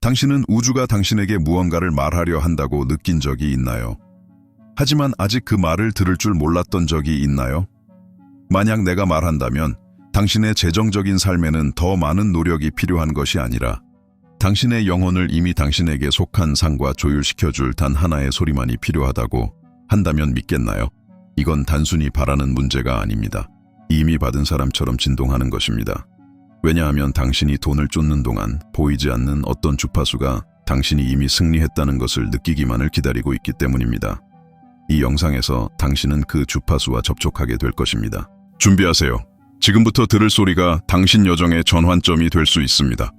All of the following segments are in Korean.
당신은 우주가 당신에게 무언가를 말하려 한다고 느낀 적이 있나요? 하지만 아직 그 말을 들을 줄 몰랐던 적이 있나요? 만약 내가 말한다면 당신의 재정적인 삶에는 더 많은 노력이 필요한 것이 아니라 당신의 영혼을 이미 당신에게 속한 상과 조율시켜줄 단 하나의 소리만이 필요하다고 한다면 믿겠나요? 이건 단순히 바라는 문제가 아닙니다. 이미 받은 사람처럼 진동하는 것입니다. 왜냐하면 당신이 돈을 쫓는 동안 보이지 않는 어떤 주파수가 당신이 이미 승리했다는 것을 느끼기만을 기다리고 있기 때문입니다. 이 영상에서 당신은 그 주파수와 접촉하게 될 것입니다. 준비하세요. 지금부터 들을 소리가 당신 여정의 전환점이 될 수 있습니다.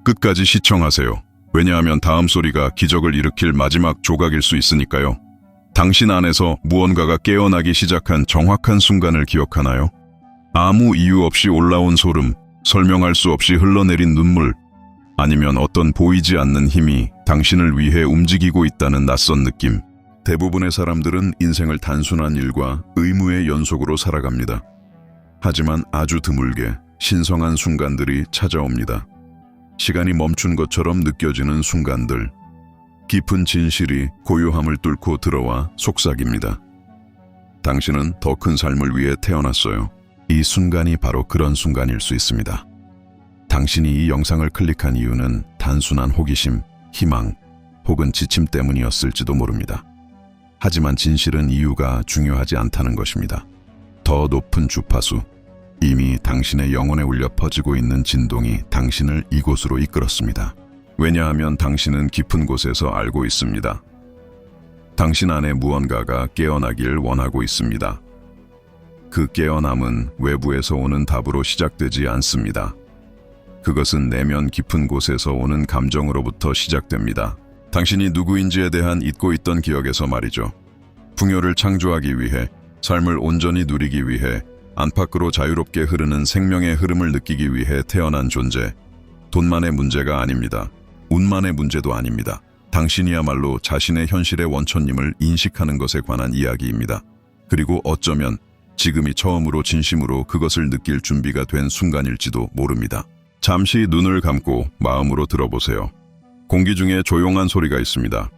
끝까지 시청하세요. 왜냐하면 다음 소리가 기적을 일으킬 마지막 조각일 수 있으니까요. 당신 안에서 무언가가 깨어나기 시작한 정확한 순간을 기억하나요? 아무 이유 없이 올라온 소름, 설명할 수 없이 흘러내린 눈물, 아니면 어떤 보이지 않는 힘이 당신을 위해 움직이고 있다는 낯선 느낌. 대부분의 사람들은 인생을 단순한 일과 의무의 연속으로 살아갑니다. 하지만 아주 드물게 신성한 순간들이 찾아옵니다. 시간이 멈춘 것처럼 느껴지는 순간들. 깊은 진실이 고요함을 뚫고 들어와 속삭입니다. 당신은 더 큰 삶을 위해 태어났어요. 이 순간이 바로 그런 순간일 수 있습니다. 당신이 이 영상을 클릭한 이유는 단순한 호기심, 희망, 혹은 지침 때문이었을지도 모릅니다. 하지만 진실은 이유가 중요하지 않다는 것입니다. 더 높은 주파수, 이미 당신의 영혼에 울려 퍼지고 있는 진동이 당신을 이곳으로 이끌었습니다. 왜냐하면 당신은 깊은 곳에서 알고 있습니다. 당신 안에 무언가가 깨어나길 원하고 있습니다. 그 깨어남은 외부에서 오는 답으로 시작되지 않습니다. 그것은 내면 깊은 곳에서 오는 감정으로부터 시작됩니다. 당신이 누구인지에 대한 잊고 있던 기억에서 말이죠. 풍요를 창조하기 위해, 삶을 온전히 누리기 위해, 안팎으로 자유롭게 흐르는 생명의 흐름을 느끼기 위해 태어난 존재. 돈만의 문제가 아닙니다. 운만의 문제도 아닙니다. 당신이야말로 자신의 현실의 원천임을 인식하는 것에 관한 이야기입니다. 그리고 어쩌면 지금이 처음으로 진심으로 그것을 느낄 준비가 된 순간일지도 모릅니다. 잠시 눈을 감고 마음으로 들어보세요. 공기 중에 조용한 소리가 있습니다.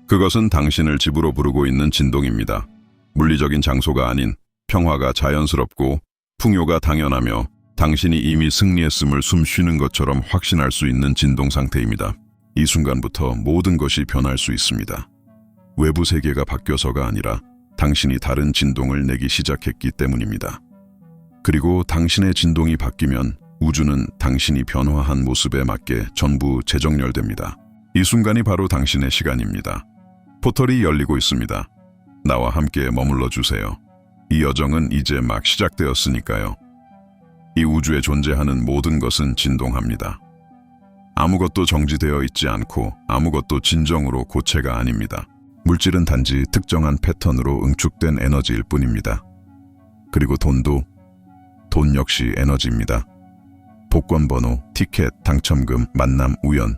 그것은 당신을 집으로 부르고 있는 진동입니다. 물리적인 장소가 아닌 평화가 자연스럽고 풍요가 당연하며 당신이 이미 승리했음을 숨 쉬는 것처럼 확신할 수 있는 진동 상태입니다. 이 순간부터 모든 것이 변할 수 있습니다. 외부 세계가 바뀌어서가 아니라 당신이 다른 진동을 내기 시작했기 때문입니다. 그리고 당신의 진동이 바뀌면 우주는 당신이 변화한 모습에 맞게 전부 재정렬됩니다. 이 순간이 바로 당신의 시간입니다. 포털이 열리고 있습니다. 나와 함께 머물러 주세요. 이 여정은 이제 막 시작되었으니까요. 이 우주에 존재하는 모든 것은 진동합니다. 아무것도 정지되어 있지 않고 아무것도 진정으로 고체가 아닙니다. 물질은 단지 특정한 패턴으로 응축된 에너지일 뿐입니다. 그리고 돈 역시 에너지입니다. 복권 번호, 티켓, 당첨금, 만남, 우연.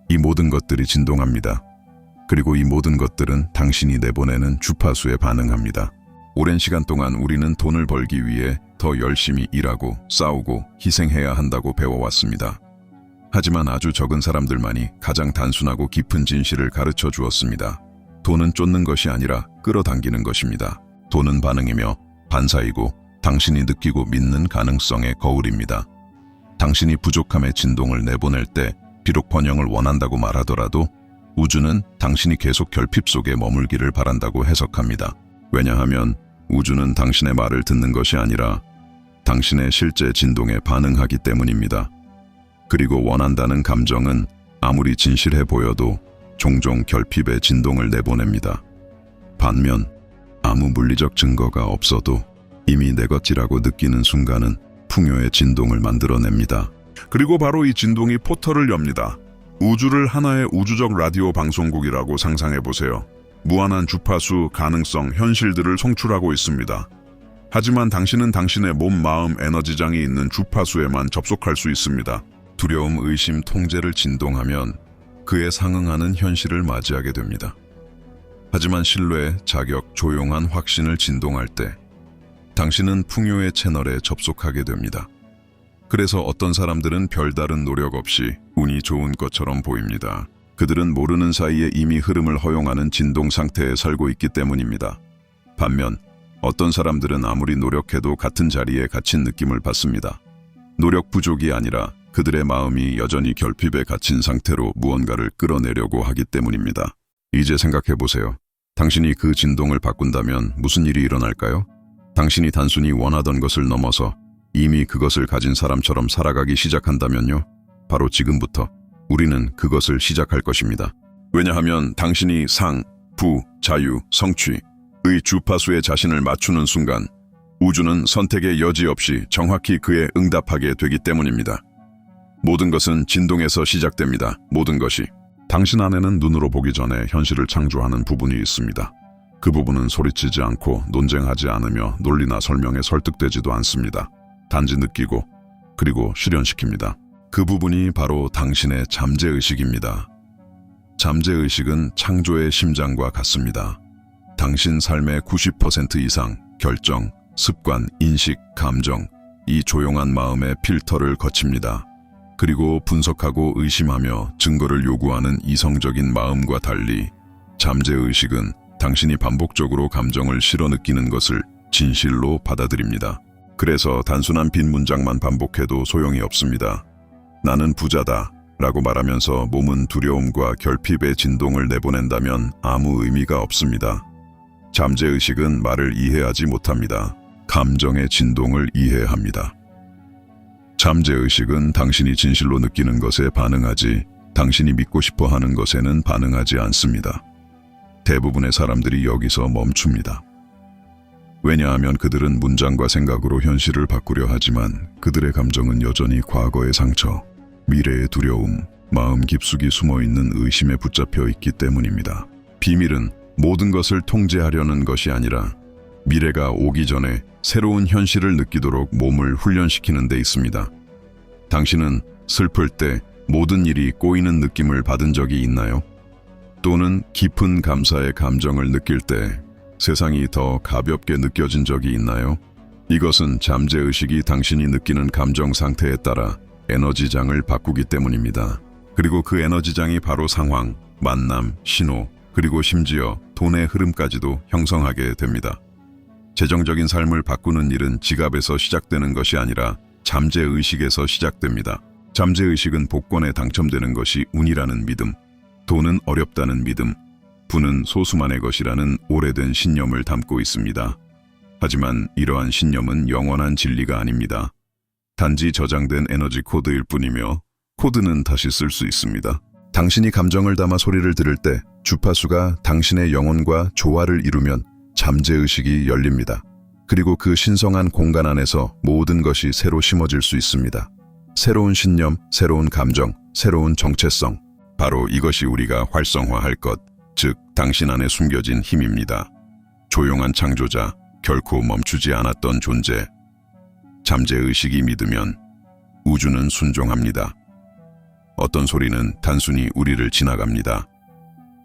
이 모든 것들이 진동합니다. 그리고 이 모든 것들은 당신이 내보내는 주파수에 반응합니다. 오랜 시간 동안 우리는 돈을 벌기 위해 더 열심히 일하고 싸우고 희생해야 한다고 배워왔습니다. 하지만 아주 적은 사람들만이 가장 단순하고 깊은 진실을 가르쳐 주었습니다. 돈은 쫓는 것이 아니라 끌어당기는 것입니다. 돈은 반응이며 반사이고 당신이 느끼고 믿는 가능성의 거울입니다. 당신이 부족함의 진동을 내보낼 때 비록 번영을 원한다고 말하더라도 우주는 당신이 계속 결핍 속에 머물기를 바란다고 해석합니다. 왜냐하면 우주는 당신의 말을 듣는 것이 아니라 당신의 실제 진동에 반응하기 때문입니다. 그리고 원한다는 감정은 아무리 진실해 보여도 종종 결핍의 진동을 내보냅니다. 반면 아무 물리적 증거가 없어도 이미 내 것이라고 느끼는 순간은 풍요의 진동을 만들어냅니다. 그리고 바로 이 진동이 포털을 엽니다. 우주를 하나의 우주적 라디오 방송국이라고 상상해보세요. 무한한 주파수, 가능성, 현실들을 송출하고 있습니다. 하지만 당신은 당신의 몸, 마음, 에너지장이 있는 주파수에만 접속할 수 있습니다. 두려움, 의심, 통제를 진동하면 그에 상응하는 현실을 맞이하게 됩니다. 하지만 신뢰, 자격, 조용한 확신을 진동할 때 당신은 풍요의 채널에 접속하게 됩니다. 그래서 어떤 사람들은 별다른 노력 없이 운이 좋은 것처럼 보입니다. 그들은 모르는 사이에 이미 흐름을 허용하는 진동 상태에 살고 있기 때문입니다. 반면 어떤 사람들은 아무리 노력해도 같은 자리에 갇힌 느낌을 받습니다. 노력 부족이 아니라 그들의 마음이 여전히 결핍에 갇힌 상태로 무언가를 끌어내려고 하기 때문입니다. 이제 생각해보세요. 당신이 그 진동을 바꾼다면 무슨 일이 일어날까요? 당신이 단순히 원하던 것을 넘어서 이미 그것을 가진 사람처럼 살아가기 시작한다면요. 바로 지금부터 우리는 그것을 시작할 것입니다. 왜냐하면 당신이 상, 부, 자유, 성취의 주파수에 자신을 맞추는 순간 우주는 선택의 여지 없이 정확히 그에 응답하게 되기 때문입니다. 모든 것은 진동에서 시작됩니다. 모든 것이. 당신 안에는 눈으로 보기 전에 현실을 창조하는 부분이 있습니다. 그 부분은 소리치지 않고 논쟁하지 않으며 논리나 설명에 설득되지도 않습니다. 단지 느끼고 그리고 실현시킵니다. 그 부분이 바로 당신의 잠재의식입니다. 잠재의식은 창조의 심장과 같습니다. 당신 삶의 90% 이상 결정, 습관, 인식, 감정, 이 조용한 마음의 필터를 거칩니다. 그리고 분석하고 의심하며 증거를 요구하는 이성적인 마음과 달리 잠재의식은 당신이 반복적으로 감정을 실어 느끼는 것을 진실로 받아들입니다. 그래서 단순한 빈 문장만 반복해도 소용이 없습니다. 나는 부자다 라고 말하면서 몸은 두려움과 결핍의 진동을 내보낸다면 아무 의미가 없습니다. 잠재의식은 말을 이해하지 못합니다. 감정의 진동을 이해합니다. 잠재의식은 당신이 진실로 느끼는 것에 반응하지 당신이 믿고 싶어 하는 것에는 반응하지 않습니다. 대부분의 사람들이 여기서 멈춥니다. 왜냐하면 그들은 문장과 생각으로 현실을 바꾸려 하지만 그들의 감정은 여전히 과거의 상처, 미래의 두려움, 마음 깊숙이 숨어있는 의심에 붙잡혀 있기 때문입니다. 비밀은 모든 것을 통제하려는 것이 아니라 미래가 오기 전에 새로운 현실을 느끼도록 몸을 훈련시키는 데 있습니다. 당신은 슬플 때 모든 일이 꼬이는 느낌을 받은 적이 있나요? 또는 깊은 감사의 감정을 느낄 때 세상이 더 가볍게 느껴진 적이 있나요? 이것은 잠재의식이 당신이 느끼는 감정 상태에 따라 에너지장을 바꾸기 때문입니다. 그리고 그 에너지장이 바로 상황, 만남, 신호, 그리고 심지어 돈의 흐름까지도 형성하게 됩니다. 재정적인 삶을 바꾸는 일은 지갑에서 시작되는 것이 아니라 잠재의식에서 시작됩니다. 잠재의식은 복권에 당첨되는 것이 운이라는 믿음, 돈은 어렵다는 믿음, 부는 소수만의 것이라는 오래된 신념을 담고 있습니다. 하지만 이러한 신념은 영원한 진리가 아닙니다. 단지 저장된 에너지 코드일 뿐이며 코드는 다시 쓸 수 있습니다. 당신이 감정을 담아 소리를 들을 때 주파수가 당신의 영혼과 조화를 이루면 잠재의식이 열립니다. 그리고 그 신성한 공간 안에서 모든 것이 새로 심어질 수 있습니다. 새로운 신념, 새로운 감정, 새로운 정체성. 바로 이것이 우리가 활성화할 것, 즉 당신 안에 숨겨진 힘입니다. 조용한 창조자, 결코 멈추지 않았던 존재. 잠재의식이 믿으면 우주는 순종합니다. 어떤 소리는 단순히 우리를 지나갑니다.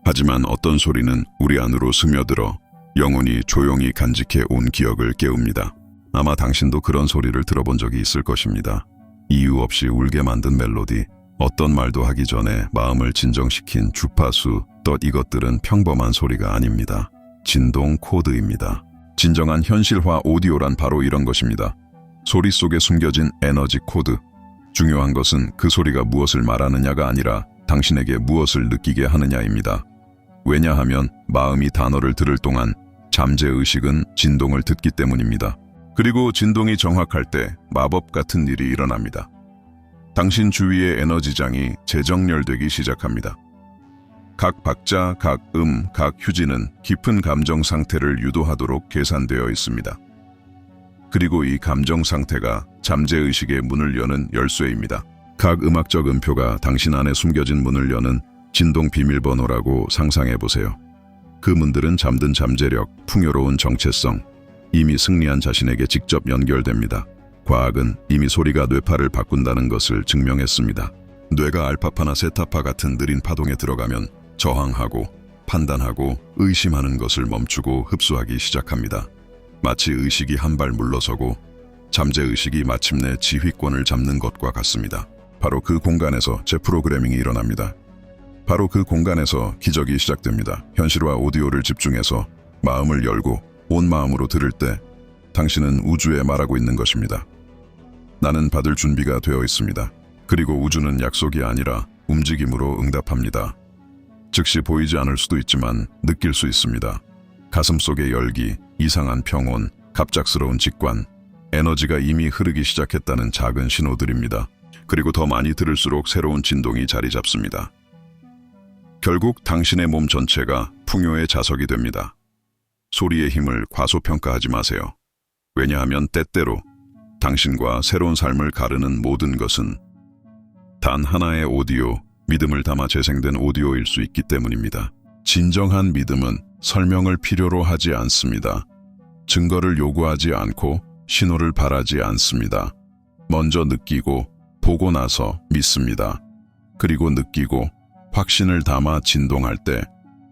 하지만 어떤 소리는 우리 안으로 스며들어 영혼이 조용히 간직해 온 기억을 깨웁니다. 아마 당신도 그런 소리를 들어본 적이 있을 것입니다. 이유 없이 울게 만든 멜로디, 어떤 말도 하기 전에 마음을 진정시킨 주파수, 이것들은 평범한 소리가 아닙니다. 진동 코드입니다. 진정한 현실화 오디오란 바로 이런 것입니다. 소리 속에 숨겨진 에너지 코드. 중요한 것은 그 소리가 무엇을 말하느냐가 아니라 당신에게 무엇을 느끼게 하느냐입니다. 왜냐하면 마음이 단어를 들을 동안 잠재의식은 진동을 듣기 때문입니다. 그리고 진동이 정확할 때 마법 같은 일이 일어납니다. 당신 주위의 에너지장이 재정렬되기 시작합니다. 각 박자, 각 각 휴지는 깊은 감정 상태를 유도하도록 계산되어 있습니다. 그리고 이 감정 상태가 잠재의식의 문을 여는 열쇠입니다. 각 음악적 음표가 당신 안에 숨겨진 문을 여는 진동 비밀번호라고 상상해보세요. 그 문들은 잠든 잠재력, 풍요로운 정체성, 이미 승리한 자신에게 직접 연결됩니다. 과학은 이미 소리가 뇌파를 바꾼다는 것을 증명했습니다. 뇌가 알파파나 세타파 같은 느린 파동에 들어가면 저항하고 판단하고 의심하는 것을 멈추고 흡수하기 시작합니다. 마치 의식이 한 발 물러서고 잠재의식이 마침내 지휘권을 잡는 것과 같습니다. 바로 그 공간에서 재프로그래밍이 일어납니다. 바로 그 공간에서 기적이 시작됩니다. 현실화 오디오를 집중해서 마음을 열고 온 마음으로 들을 때 당신은 우주에 말하고 있는 것입니다. 나는 받을 준비가 되어 있습니다. 그리고 우주는 약속이 아니라 움직임으로 응답합니다. 즉시 보이지 않을 수도 있지만 느낄 수 있습니다. 가슴속의 열기, 이상한 평온, 갑작스러운 직관, 에너지가 이미 흐르기 시작했다는 작은 신호들입니다. 그리고 더 많이 들을수록 새로운 진동이 자리 잡습니다. 결국 당신의 몸 전체가 풍요의 자석이 됩니다. 소리의 힘을 과소평가하지 마세요. 왜냐하면 때때로 당신과 새로운 삶을 가르는 모든 것은 단 하나의 오디오, 믿음을 담아 재생된 오디오일 수 있기 때문입니다. 진정한 믿음은 설명을 필요로 하지 않습니다. 증거를 요구하지 않고 신호를 바라지 않습니다. 먼저 느끼고 보고 나서 믿습니다. 그리고 느끼고 확신을 담아 진동할 때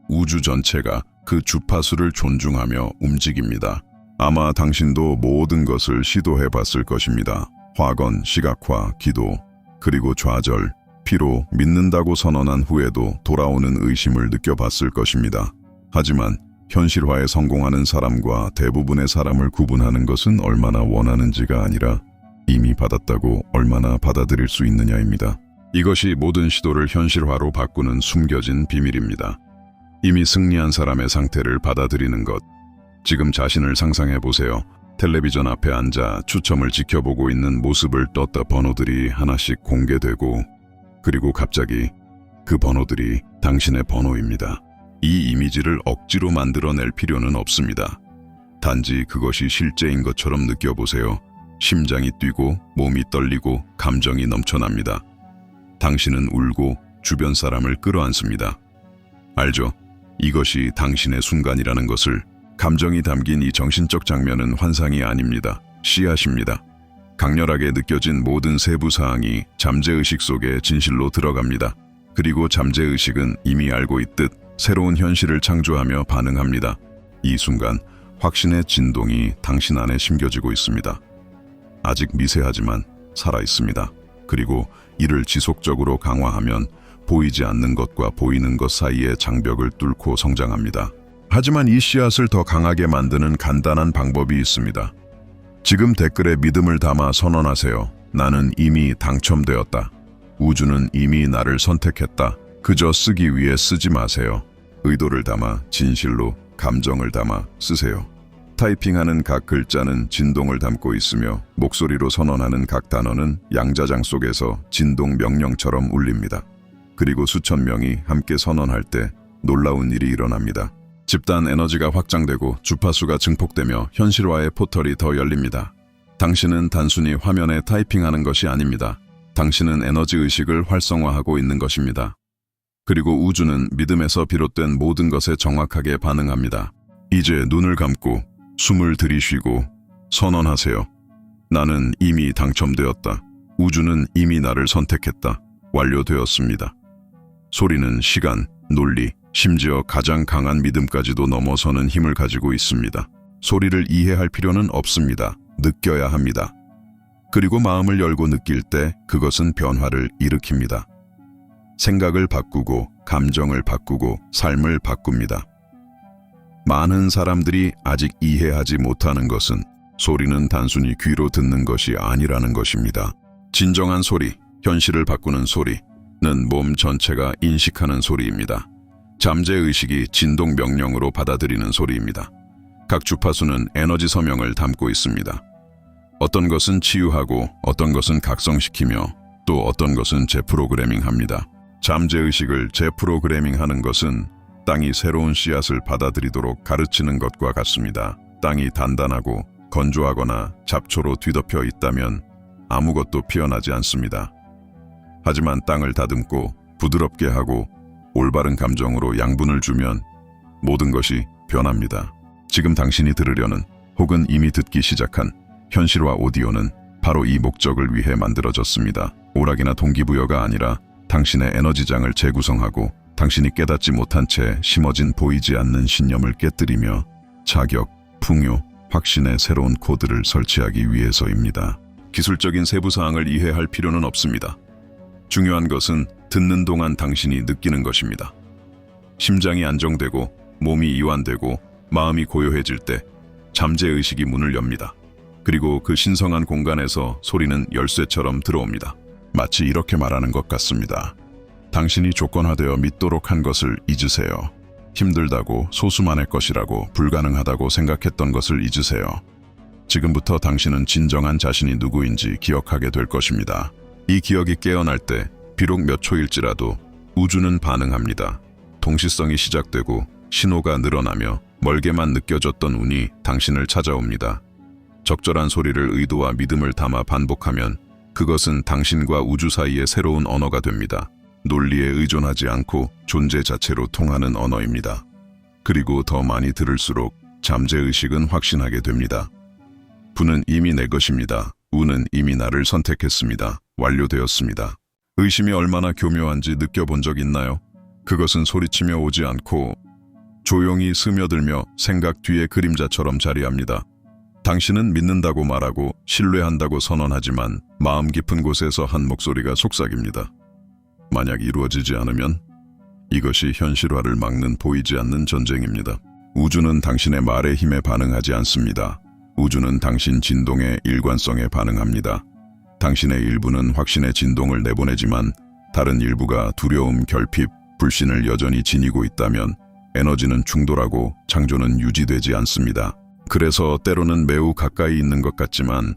우주 전체가 그 주파수를 존중하며 움직입니다. 아마 당신도 모든 것을 시도해 봤을 것입니다. 확언, 시각화, 기도, 그리고 좌절, 피로 믿는다고 선언한 후에도 돌아오는 의심을 느껴봤을 것입니다. 하지만 현실화에 성공하는 사람과 대부분의 사람을 구분하는 것은 얼마나 원하는지가 아니라 이미 받았다고 얼마나 받아들일 수 있느냐입니다. 이것이 모든 시도를 현실화로 바꾸는 숨겨진 비밀입니다. 이미 승리한 사람의 상태를 받아들이는 것. 지금 자신을 상상해 보세요. 텔레비전 앞에 앉아 추첨을 지켜보고 있는 모습을 떴다 번호들이 하나씩 공개되고 그리고 갑자기 그 번호들이 당신의 번호입니다. 이 이미지를 억지로 만들어낼 필요는 없습니다. 단지 그것이 실제인 것처럼 느껴보세요. 심장이 뛰고 몸이 떨리고 감정이 넘쳐납니다. 당신은 울고 주변 사람을 끌어안습니다. 알죠? 이것이 당신의 순간이라는 것을. 감정이 담긴 이 정신적 장면은 환상이 아닙니다. 씨앗입니다. 강렬하게 느껴진 모든 세부 사항이 잠재의식 속에 진실로 들어갑니다. 그리고 잠재의식은 이미 알고 있듯 새로운 현실을 창조하며 반응합니다. 이 순간 확신의 진동이 당신 안에 심겨지고 있습니다. 아직 미세하지만 살아있습니다. 그리고 이를 지속적으로 강화하면 보이지 않는 것과 보이는 것 사이의 장벽을 뚫고 성장합니다. 하지만 이 씨앗을 더 강하게 만드는 간단한 방법이 있습니다. 지금 댓글에 믿음을 담아 선언하세요. 나는 이미 당첨되었다. 우주는 이미 나를 선택했다. 그저 쓰기 위해 쓰지 마세요. 의도를 담아 진실로 감정을 담아 쓰세요. 타이핑하는 각 글자는 진동을 담고 있으며 목소리로 선언하는 각 단어는 양자장 속에서 진동 명령처럼 울립니다. 그리고 수천 명이 함께 선언할 때 놀라운 일이 일어납니다. 집단 에너지가 확장되고 주파수가 증폭되며 현실화의 포털이 더 열립니다. 당신은 단순히 화면에 타이핑하는 것이 아닙니다. 당신은 에너지 의식을 활성화하고 있는 것입니다. 그리고 우주는 믿음에서 비롯된 모든 것에 정확하게 반응합니다. 이제 눈을 감고 숨을 들이쉬고 선언하세요. 나는 이미 당첨되었다. 우주는 이미 나를 선택했다. 완료되었습니다. 소리는 시간, 논리, 심지어 가장 강한 믿음까지도 넘어서는 힘을 가지고 있습니다. 소리를 이해할 필요는 없습니다. 느껴야 합니다. 그리고 마음을 열고 느낄 때 그것은 변화를 일으킵니다. 생각을 바꾸고 감정을 바꾸고 삶을 바꿉니다. 많은 사람들이 아직 이해하지 못하는 것은 소리는 단순히 귀로 듣는 것이 아니라는 것입니다. 진정한 소리, 현실을 바꾸는 소리는 몸 전체가 인식하는 소리입니다. 잠재의식이 진동 명령으로 받아들이는 소리입니다. 각 주파수는 에너지 서명을 담고 있습니다. 어떤 것은 치유하고 어떤 것은 각성시키며 또 어떤 것은 재프로그래밍합니다. 잠재의식을 재프로그래밍하는 것은 땅이 새로운 씨앗을 받아들이도록 가르치는 것과 같습니다. 땅이 단단하고 건조하거나 잡초로 뒤덮여 있다면 아무것도 피어나지 않습니다. 하지만 땅을 다듬고 부드럽게 하고 올바른 감정으로 양분을 주면 모든 것이 변합니다. 지금 당신이 들으려는 혹은 이미 듣기 시작한 현실화 오디오는 바로 이 목적을 위해 만들어졌습니다. 오락이나 동기부여가 아니라 당신의 에너지장을 재구성하고 당신이 깨닫지 못한 채 심어진 보이지 않는 신념을 깨뜨리며 자격, 풍요, 확신의 새로운 코드를 설치하기 위해서입니다. 기술적인 세부 사항을 이해할 필요는 없습니다. 중요한 것은 듣는 동안 당신이 느끼는 것입니다. 심장이 안정되고 몸이 이완되고 마음이 고요해질 때 잠재의식이 문을 엽니다. 그리고 그 신성한 공간에서 소리는 열쇠처럼 들어옵니다. 마치 이렇게 말하는 것 같습니다. 당신이 조건화되어 믿도록 한 것을 잊으세요. 힘들다고, 소수만의 것이라고, 불가능하다고 생각했던 것을 잊으세요. 지금부터 당신은 진정한 자신이 누구인지 기억하게 될 것입니다. 이 기억이 깨어날 때 비록 몇 초일지라도 우주는 반응합니다. 동시성이 시작되고 신호가 늘어나며 멀게만 느껴졌던 운이 당신을 찾아옵니다. 적절한 소리를 의도와 믿음을 담아 반복하면 그것은 당신과 우주 사이의 새로운 언어가 됩니다. 논리에 의존하지 않고 존재 자체로 통하는 언어입니다. 그리고 더 많이 들을수록 잠재의식은 확신하게 됩니다. 부는 이미 내 것입니다. 우는 이미 나를 선택했습니다. 완료되었습니다. 의심이 얼마나 교묘한지 느껴본 적 있나요? 그것은 소리치며 오지 않고 조용히 스며들며 생각 뒤의 그림자처럼 자리합니다. 당신은 믿는다고 말하고 신뢰한다고 선언하지만 마음 깊은 곳에서 한 목소리가 속삭입니다. 만약 이루어지지 않으면 이것이 현실화를 막는 보이지 않는 전쟁입니다. 우주는 당신의 말의 힘에 반응하지 않습니다. 우주는 당신 진동의 일관성에 반응합니다. 당신의 일부는 확신의 진동을 내보내지만 다른 일부가 두려움, 결핍, 불신을 여전히 지니고 있다면 에너지는 충돌하고 창조는 유지되지 않습니다. 그래서 때로는 매우 가까이 있는 것 같지만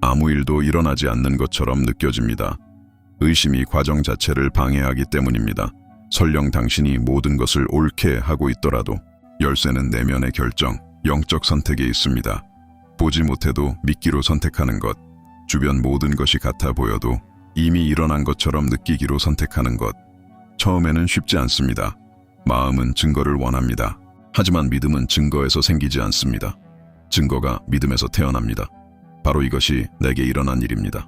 아무 일도 일어나지 않는 것처럼 느껴집니다. 의심이 과정 자체를 방해하기 때문입니다. 설령 당신이 모든 것을 옳게 하고 있더라도 열쇠는 내면의 결정, 영적 선택에 있습니다. 보지 못해도 믿기로 선택하는 것, 주변 모든 것이 같아 보여도 이미 일어난 것처럼 느끼기로 선택하는 것. 처음에는 쉽지 않습니다. 마음은 증거를 원합니다. 하지만 믿음은 증거에서 생기지 않습니다. 증거가 믿음에서 태어납니다. 바로 이것이 내게 일어난 일입니다.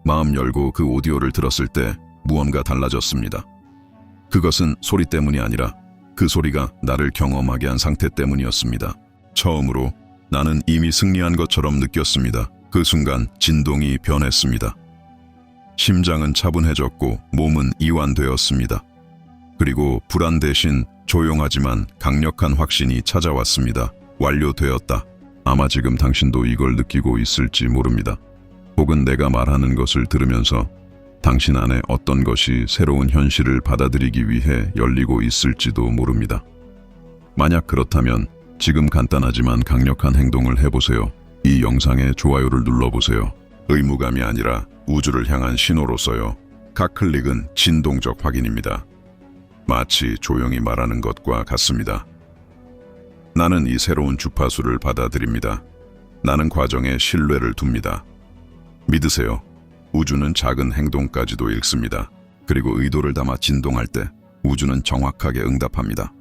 마음 열고 그 오디오를 들었을 때 무언가 달라졌습니다. 그것은 소리 때문이 아니라 그 소리가 나를 경험하게 한 상태 때문이었습니다. 처음으로 나는 이미 승리한 것처럼 느꼈습니다. 그 순간 진동이 변했습니다. 심장은 차분해졌고 몸은 이완되었습니다. 그리고 불안 대신 조용하지만 강력한 확신이 찾아왔습니다. 완료되었다. 아마 지금 당신도 이걸 느끼고 있을지 모릅니다. 혹은 내가 말하는 것을 들으면서 당신 안에 어떤 것이 새로운 현실을 받아들이기 위해 열리고 있을지도 모릅니다. 만약 그렇다면 지금 간단하지만 강력한 행동을 해보세요. 이 영상에 좋아요를 눌러보세요. 의무감이 아니라 우주를 향한 신호로서요. 각 클릭은 진동적 확인입니다. 마치 조용히 말하는 것과 같습니다. 나는 이 새로운 주파수를 받아들입니다. 나는 과정에 신뢰를 둡니다. 믿으세요. 우주는 작은 행동까지도 읽습니다. 그리고 의도를 담아 진동할 때 우주는 정확하게 응답합니다.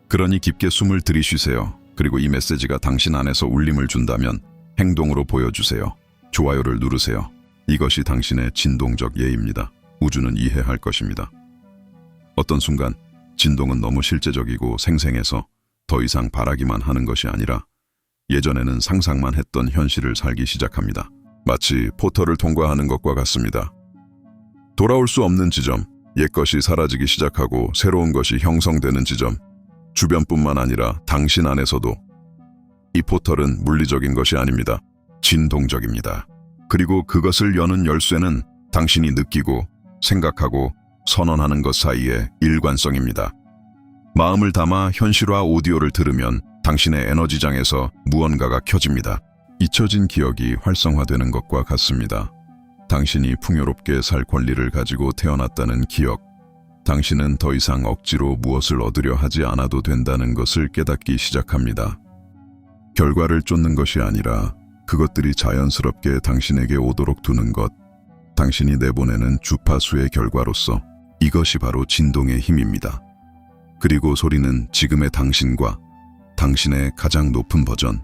그러니 깊게 숨을 들이쉬세요. 그리고 이 메시지가 당신 안에서 울림을 준다면 행동으로 보여주세요. 좋아요를 누르세요. 이것이 당신의 진동적 예입니다. 우주는 이해할 것입니다. 어떤 순간 진동은 너무 실제적이고 생생해서 더 이상 바라기만 하는 것이 아니라 예전에는 상상만 했던 현실을 살기 시작합니다. 마치 포털을 통과하는 것과 같습니다. 돌아올 수 없는 지점, 옛것이 사라지기 시작하고 새로운 것이 형성되는 지점, 주변뿐만 아니라 당신 안에서도. 이 포털은 물리적인 것이 아닙니다. 진동적입니다. 그리고 그것을 여는 열쇠는 당신이 느끼고 생각하고 선언하는 것 사이의 일관성입니다. 마음을 담아 현실화 오디오를 들으면 당신의 에너지장에서 무언가가 켜집니다. 잊혀진 기억이 활성화되는 것과 같습니다. 당신이 풍요롭게 살 권리를 가지고 태어났다는 기억, 당신은 더 이상 억지로 무엇을 얻으려 하지 않아도 된다는 것을 깨닫기 시작합니다. 결과를 쫓는 것이 아니라 그것들이 자연스럽게 당신에게 오도록 두는 것, 당신이 내보내는 주파수의 결과로서 이것이 바로 진동의 힘입니다. 그리고 소리는 지금의 당신과 당신의 가장 높은 버전,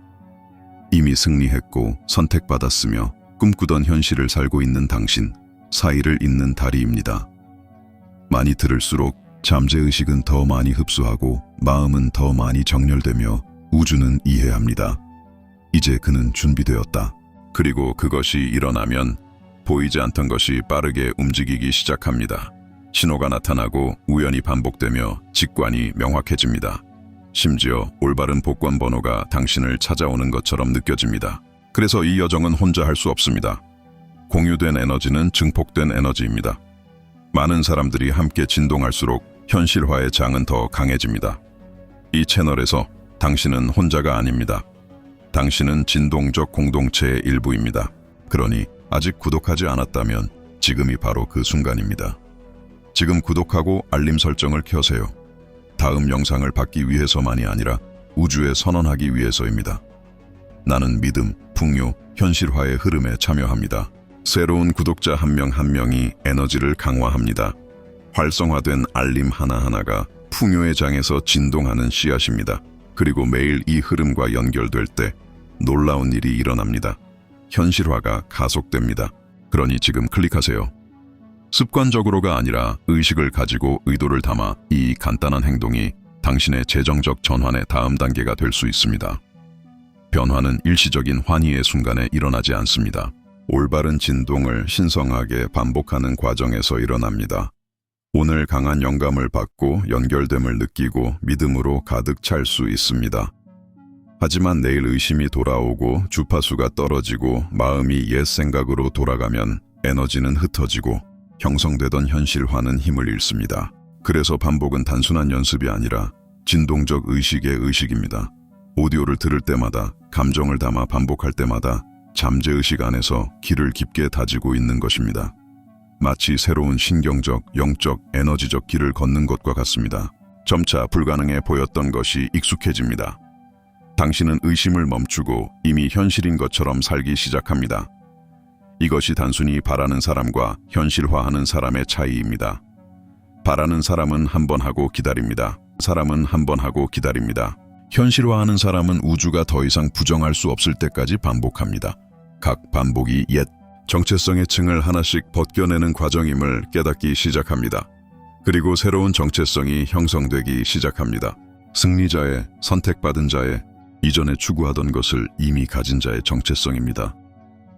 이미 승리했고 선택받았으며 꿈꾸던 현실을 살고 있는 당신 사이를 잇는 다리입니다. 많이 들을수록 잠재의식은 더 많이 흡수하고 마음은 더 많이 정렬되며 우주는 이해합니다. 이제 그는 준비되었다. 그리고 그것이 일어나면 보이지 않던 것이 빠르게 움직이기 시작합니다. 신호가 나타나고 우연히 반복되며 직관이 명확해집니다. 심지어 올바른 복권 번호가 당신을 찾아오는 것처럼 느껴집니다. 그래서 이 여정은 혼자 할 수 없습니다. 공유된 에너지는 증폭된 에너지입니다. 많은 사람들이 함께 진동할수록 현실화의 장은 더 강해집니다. 이 채널에서 당신은 혼자가 아닙니다. 당신은 진동적 공동체의 일부입니다. 그러니 아직 구독하지 않았다면 지금이 바로 그 순간입니다. 지금 구독하고 알림 설정을 켜세요. 다음 영상을 받기 위해서만이 아니라 우주에 선언하기 위해서입니다. 나는 믿음, 풍요, 현실화의 흐름에 참여합니다. 새로운 구독자 한 명 한 명이 에너지를 강화합니다. 활성화된 알림 하나하나가 풍요의 장에서 진동하는 씨앗입니다. 그리고 매일 이 흐름과 연결될 때 놀라운 일이 일어납니다. 현실화가 가속됩니다. 그러니 지금 클릭하세요. 습관적으로가 아니라 의식을 가지고 의도를 담아 이 간단한 행동이 당신의 재정적 전환의 다음 단계가 될 수 있습니다. 변화는 일시적인 환희의 순간에 일어나지 않습니다. 올바른 진동을 신성하게 반복하는 과정에서 일어납니다. 오늘 강한 영감을 받고 연결됨을 느끼고 믿음으로 가득 찰 수 있습니다. 하지만 내일 의심이 돌아오고 주파수가 떨어지고 마음이 옛 생각으로 돌아가면 에너지는 흩어지고 형성되던 현실화는 힘을 잃습니다. 그래서 반복은 단순한 연습이 아니라 진동적 의식의 의식입니다. 오디오를 들을 때마다, 감정을 담아 반복할 때마다 잠재의식 안에서 길을 깊게 다지고 있는 것입니다. 마치 새로운 신경적, 영적, 에너지적 길을 걷는 것과 같습니다. 점차 불가능해 보였던 것이 익숙해집니다. 당신은 의심을 멈추고 이미 현실인 것처럼 살기 시작합니다. 이것이 단순히 바라는 사람과 현실화하는 사람의 차이입니다. 바라는 사람은 한 번 하고 기다립니다. 사람은 한 번 하고 기다립니다. 현실화하는 사람은 우주가 더 이상 부정할 수 없을 때까지 반복합니다. 각 반복이 옛 정체성의 층을 하나씩 벗겨내는 과정임을 깨닫기 시작합니다. 그리고 새로운 정체성이 형성되기 시작합니다. 승리자의, 선택받은 자의, 이전에 추구하던 것을 이미 가진 자의 정체성입니다.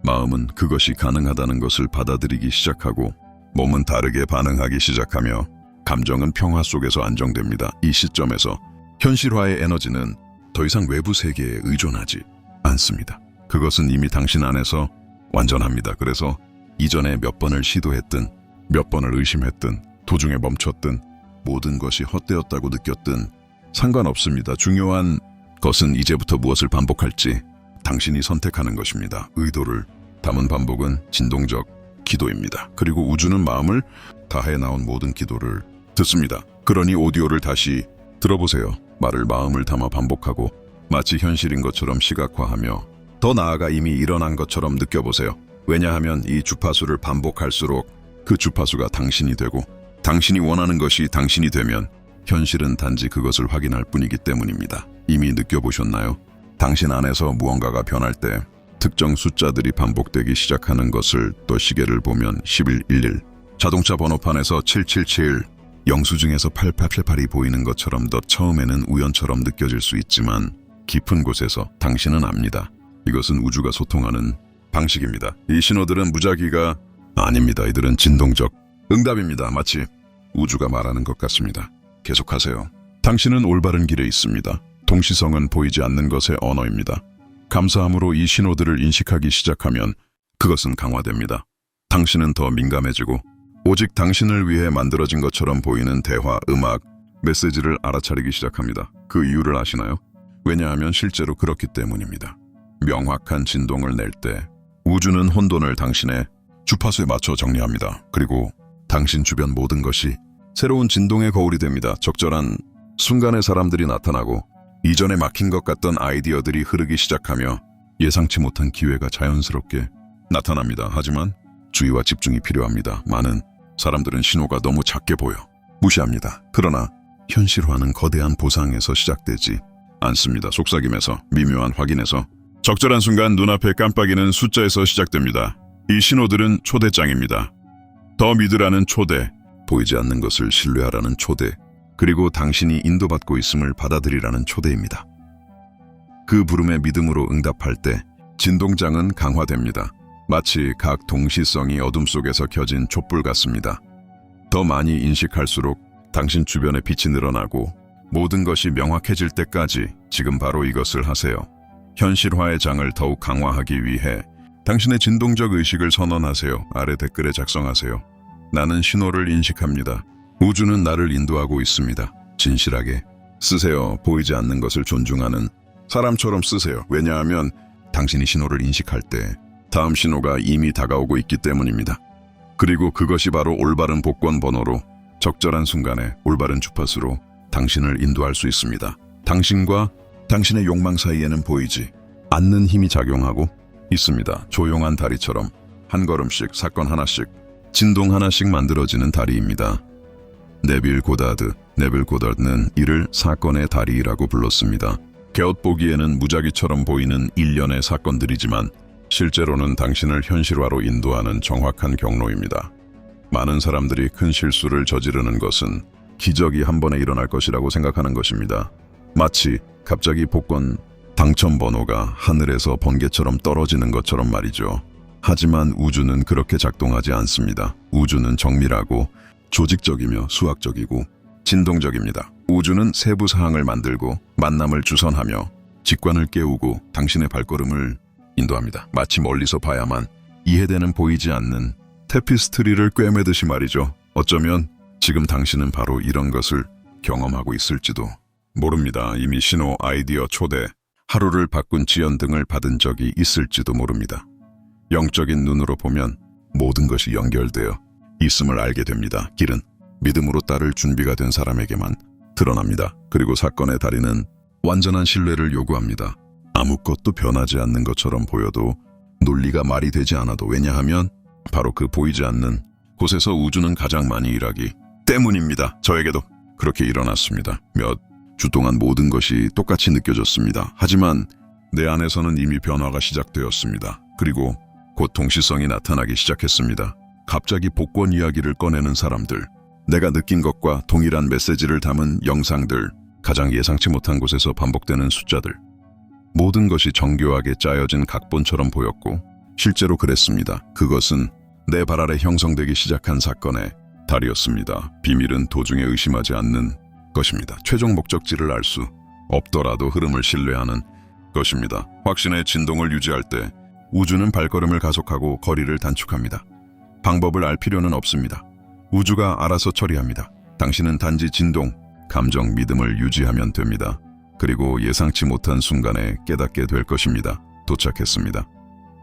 마음은 그것이 가능하다는 것을 받아들이기 시작하고 몸은 다르게 반응하기 시작하며 감정은 평화 속에서 안정됩니다. 이 시점에서 현실화의 에너지는 더 이상 외부 세계에 의존하지 않습니다. 그것은 이미 당신 안에서 완전합니다. 그래서 이전에 몇 번을 시도했든 몇 번을 의심했든 도중에 멈췄든 모든 것이 헛되었다고 느꼈든 상관없습니다. 중요한 것은 이제부터 무엇을 반복할지 당신이 선택하는 것입니다. 의도를 담은 반복은 진동적 기도입니다. 그리고 우주는 마음을 다해 나온 모든 기도를 듣습니다. 그러니 오디오를 다시 들어보세요. 말을 마음을 담아 반복하고 마치 현실인 것처럼 시각화하며 더 나아가 이미 일어난 것처럼 느껴보세요. 왜냐하면 이 주파수를 반복할수록 그 주파수가 당신이 되고 당신이 원하는 것이 당신이 되면 현실은 단지 그것을 확인할 뿐이기 때문입니다. 이미 느껴보셨나요? 당신 안에서 무언가가 변할 때 특정 숫자들이 반복되기 시작하는 것을 또 시계를 보면 1111, 자동차 번호판에서 777, 영수증에서 8888이 보이는 것처럼 더 처음에는 우연처럼 느껴질 수 있지만 깊은 곳에서 당신은 압니다. 이것은 우주가 소통하는 방식입니다. 이 신호들은 무작위가 아닙니다. 이들은 진동적 응답입니다. 마치 우주가 말하는 것 같습니다. 계속하세요. 당신은 올바른 길에 있습니다. 동시성은 보이지 않는 것의 언어입니다. 감사함으로 이 신호들을 인식하기 시작하면 그것은 강화됩니다. 당신은 더 민감해지고 오직 당신을 위해 만들어진 것처럼 보이는 대화, 음악, 메시지를 알아차리기 시작합니다. 그 이유를 아시나요? 왜냐하면 실제로 그렇기 때문입니다. 명확한 진동을 낼 때 우주는 혼돈을 당신의 주파수에 맞춰 정리합니다. 그리고 당신 주변 모든 것이 새로운 진동의 거울이 됩니다. 적절한 순간에 사람들이 나타나고 이전에 막힌 것 같던 아이디어들이 흐르기 시작하며 예상치 못한 기회가 자연스럽게 나타납니다. 하지만 주의와 집중이 필요합니다. 많은 사람들은 신호가 너무 작게 보여 무시합니다. 그러나 현실화는 거대한 보상에서 시작되지 않습니다. 속삭임에서, 미묘한 확인에서, 적절한 순간 눈앞에 깜빡이는 숫자에서 시작됩니다. 이 신호들은 초대장입니다. 더 믿으라는 초대, 보이지 않는 것을 신뢰하라는 초대, 그리고 당신이 인도받고 있음을 받아들이라는 초대입니다. 그 부름에 믿음으로 응답할 때 진동장은 강화됩니다. 마치 각 동시성이 어둠 속에서 켜진 촛불 같습니다. 더 많이 인식할수록 당신 주변의 빛이 늘어나고 모든 것이 명확해질 때까지 지금 바로 이것을 하세요. 현실화의 장을 더욱 강화하기 위해 당신의 진동적 의식을 선언하세요. 아래 댓글에 작성하세요. 나는 신호를 인식합니다. 우주는 나를 인도하고 있습니다. 진실하게 쓰세요. 보이지 않는 것을 존중하는 사람처럼 쓰세요. 왜냐하면 당신이 신호를 인식할 때 다음 신호가 이미 다가오고 있기 때문입니다. 그리고 그것이 바로 올바른 복권 번호로 적절한 순간에 올바른 주파수로 당신을 인도할 수 있습니다. 당신과 당신의 욕망 사이에는 보이지 않는 힘이 작용하고 있습니다. 조용한 다리처럼 한 걸음씩 사건 하나씩 진동 하나씩 만들어지는 다리입니다. 네빌 고다드는 이를 사건의 다리라고 불렀습니다. 겉보기에는 무작위처럼 보이는 일련의 사건들이지만 실제로는 당신을 현실화로 인도하는 정확한 경로입니다. 많은 사람들이 큰 실수를 저지르는 것은 기적이 한 번에 일어날 것이라고 생각하는 것입니다. 마치 갑자기 복권 당첨 번호가 하늘에서 번개처럼 떨어지는 것처럼 말이죠. 하지만 우주는 그렇게 작동하지 않습니다. 우주는 정밀하고 조직적이며 수학적이고 진동적입니다. 우주는 세부 사항을 만들고 만남을 주선하며 직관을 깨우고 당신의 발걸음을 인도합니다. 마치 멀리서 봐야만 이해되는 보이지 않는 테피스트리를 꿰매듯이 말이죠. 어쩌면 지금 당신은 바로 이런 것을 경험하고 있을지도 모릅니다. 이미 신호, 아이디어, 초대, 하루를 바꾼 지연 등을 받은 적이 있을지도 모릅니다. 영적인 눈으로 보면 모든 것이 연결되어 있음을 알게 됩니다. 길은 믿음으로 따를 준비가 된 사람에게만 드러납니다. 그리고 사건의 다리는 완전한 신뢰를 요구합니다. 아무것도 변하지 않는 것처럼 보여도 논리가 말이 되지 않아도 왜냐하면 바로 그 보이지 않는 곳에서 우주는 가장 많이 일하기 때문입니다. 저에게도 그렇게 일어났습니다. 몇 주 동안 모든 것이 똑같이 느껴졌습니다. 하지만 내 안에서는 이미 변화가 시작되었습니다. 그리고 곧 동시성이 나타나기 시작했습니다. 갑자기 복권 이야기를 꺼내는 사람들, 내가 느낀 것과 동일한 메시지를 담은 영상들, 가장 예상치 못한 곳에서 반복되는 숫자들, 모든 것이 정교하게 짜여진 각본처럼 보였고 실제로 그랬습니다. 그것은 내 발 아래 형성되기 시작한 사건의 달이었습니다. 비밀은 도중에 의심하지 않는 것입니다. 최종 목적지를 알 수 없더라도 흐름을 신뢰하는 것입니다. 확신의 진동을 유지할 때 우주는 발걸음을 가속하고 거리를 단축합니다. 방법을 알 필요는 없습니다. 우주가 알아서 처리합니다. 당신은 단지 진동, 감정, 믿음을 유지하면 됩니다. 그리고 예상치 못한 순간에 깨닫게 될 것입니다. 도착했습니다.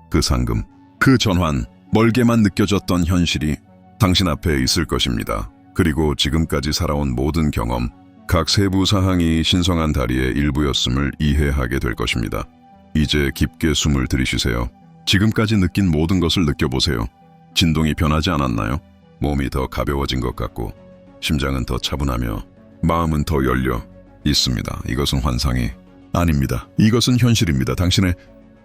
그 상금, 그 전환, 멀게만 느껴졌던 현실이 당신 앞에 있을 것입니다. 그리고 지금까지 살아온 모든 경험, 각 세부 사항이 신성한 다리의 일부였음을 이해하게 될 것입니다. 이제 깊게 숨을 들이쉬세요. 지금까지 느낀 모든 것을 느껴보세요. 진동이 변하지 않았나요? 몸이 더 가벼워진 것 같고 심장은 더 차분하며 마음은 더 열려 있습니다. 이것은 환상이 아닙니다. 이것은 현실입니다. 당신의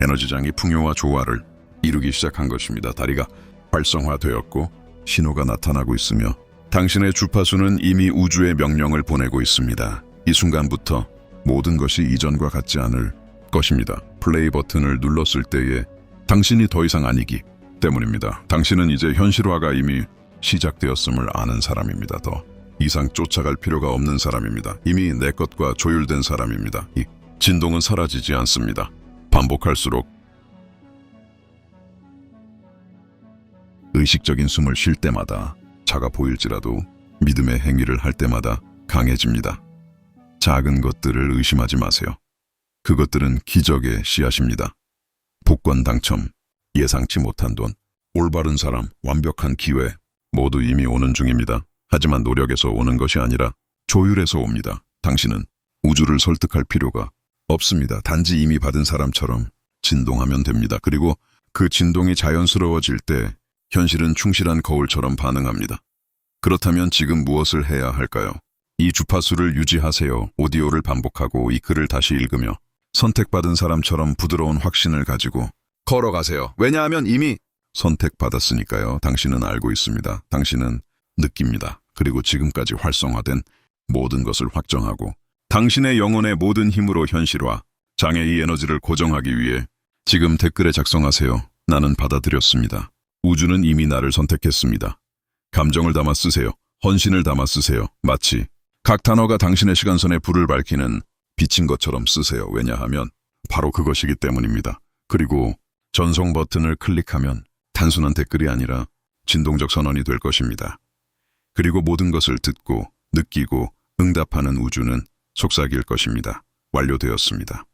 에너지장이 풍요와 조화를 이루기 시작한 것입니다. 다리가 활성화되었고 신호가 나타나고 있으며 당신의 주파수는 이미 우주의 명령을 보내고 있습니다. 이 순간부터 모든 것이 이전과 같지 않을 것입니다. 플레이 버튼을 눌렀을 때에 당신이 더 이상 아니기 때문입니다. 당신은 이제 현실화가 이미 시작되었음을 아는 사람입니다. 더 이상 쫓아갈 필요가 없는 사람입니다. 이미 내 것과 조율된 사람입니다. 이 진동은 사라지지 않습니다. 반복할수록 의식적인 숨을 쉴 때마다 작아 보일지라도 믿음의 행위를 할 때마다 강해집니다. 작은 것들을 의심하지 마세요. 그것들은 기적의 씨앗입니다. 복권 당첨, 예상치 못한 돈, 올바른 사람, 완벽한 기회 모두 이미 오는 중입니다. 하지만 노력에서 오는 것이 아니라 조율에서 옵니다. 당신은 우주를 설득할 필요가 없습니다. 단지 이미 받은 사람처럼 진동하면 됩니다. 그리고 그 진동이 자연스러워질 때 현실은 충실한 거울처럼 반응합니다. 그렇다면 지금 무엇을 해야 할까요? 이 주파수를 유지하세요. 오디오를 반복하고 이 글을 다시 읽으며 선택받은 사람처럼 부드러운 확신을 가지고 걸어가세요. 왜냐하면 이미 선택받았으니까요. 당신은 알고 있습니다. 당신은 느낍니다. 그리고 지금까지 활성화된 모든 것을 확정하고 당신의 영혼의 모든 힘으로 현실화, 장의 이 에너지를 고정하기 위해 지금 댓글에 작성하세요. 나는 받아들였습니다. 우주는 이미 나를 선택했습니다. 감정을 담아 쓰세요. 헌신을 담아 쓰세요. 마치 각 단어가 당신의 시간선에 불을 밝히는 빛인 것처럼 쓰세요. 왜냐하면 바로 그것이기 때문입니다. 그리고 전송 버튼을 클릭하면 단순한 댓글이 아니라 진동적 선언이 될 것입니다. 그리고 모든 것을 듣고 느끼고 응답하는 우주는 속삭일 것입니다. 완료되었습니다.